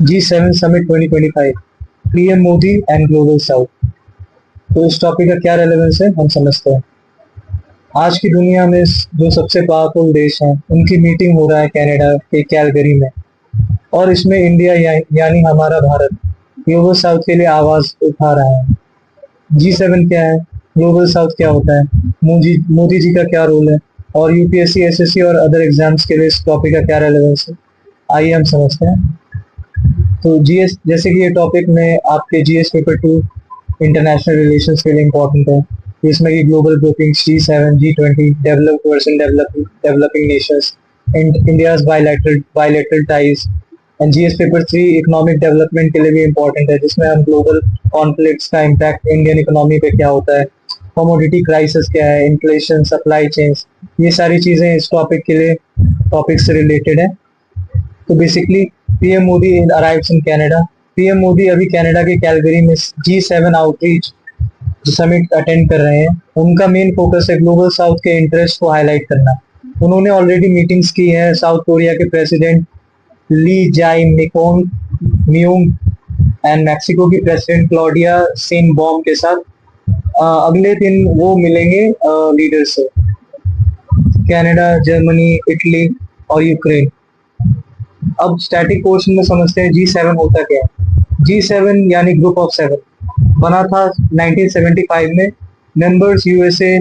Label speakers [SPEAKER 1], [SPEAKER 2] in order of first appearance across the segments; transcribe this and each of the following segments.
[SPEAKER 1] G7 summit 2025, PM Modi and global south. तो इस topic का क्या रेलेवेंस है हम समझते हैं। आज की दुनिया में जो सबसे पावरफुल देश हैं उनकी मीटिंग हो रहा है कनाडा के कैलगरी में, और इसमें इंडिया यानी हमारा भारत ग्लोबल साउथ के लिए आवाज उठा रहा है। G7 क्या है, ग्लोबल साउथ क्या होता है, मोदी जी का क्या रोल है, और यूपीएससी, एसएससी और अदर एग्जाम्स के लिए इस टॉपिक का क्या रेलेवेंस है, आइए हम समझते हैं। तो जीएस, जैसे कि ये टॉपिक में आपके जीएस पेपर 2 इंटरनेशनल रिलेशंस के लिए इम्पोर्टेंट है, जिसमें कि global grouping G7, G20, developed versus developing Nations, India's bilateral ties, and GS paper 3 economic development के लिए भी इम्पोर्टेंट है, जिसमें हम ग्लोबल कॉन्फ्लिक्ट्स का इम्पैक्ट इंडियन इकोनॉमी पे क्या होता है, कमोडिटी क्राइसिस क्या है, इन्फ्लेशन, सप्लाई चेन्स, ये सारी चीजें इस टॉपिक के लिए टॉपिक से रिलेटेड है। तो basically PM Modi arrives in Canada. PM Modi अभी कनाडा के कैलगरी में G7 आउटरीच समिट अटेंड कर रहे हैं। उनका मेन फोकस है ग्लोबल साउथ के इंटरेस्ट को हाईलाइट करना। उन्होंने ऑलरेडी मीटिंग्स की हैं साउथ कोरिया के प्रेसिडेंट ली जाई मियोंग एंड मैक्सिको की प्रेसिडेंट क्लॉडिया सेनबॉम के साथ। अगले दिन वो मिलेंगे लीडर से, कनाडा, जर्मनी, इटली और यूक्रेन। अब स्टैटिक पोर्शन में समझते हैं G7 होता क्या है। G7 यानी ग्रुप ऑफ 7 बना था 1975 में। Members USA,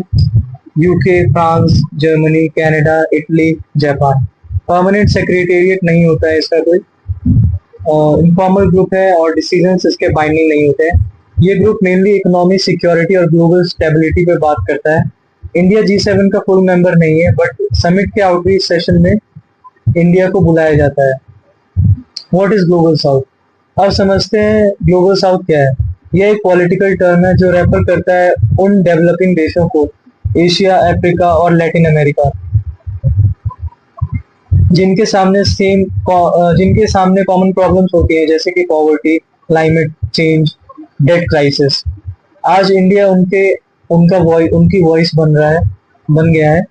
[SPEAKER 1] UK, France, Germany, Canada, Italy, Japan. Permanent secretariat नहीं होता है इसका कोई, इनफॉर्मल ग्रुप है और डिसीजंस इसके बाइंडिंग नहीं होते हैं। ये ग्रुप मेनली इकोनॉमी, सिक्योरिटी और ग्लोबल स्टेबिलिटी पे बात करता है। इंडिया G7 का फुल मेंबर नहीं है, बट समिट के आउटरीच सेशन में इंडिया को बुलाया जाता है। What is global south? अब समझते हैं ग्लोबल साउथ क्या है। यह एक पॉलिटिकल टर्म है जो रेफर करता है उन डेवलपिंग देशों को, एशिया, अफ्रीका और लैटिन अमेरिका, जिनके सामने कॉमन प्रॉब्लम्स होती हैं, जैसे कि poverty, climate change, debt crisis. आज इंडिया उनकी वॉइस बन गया है।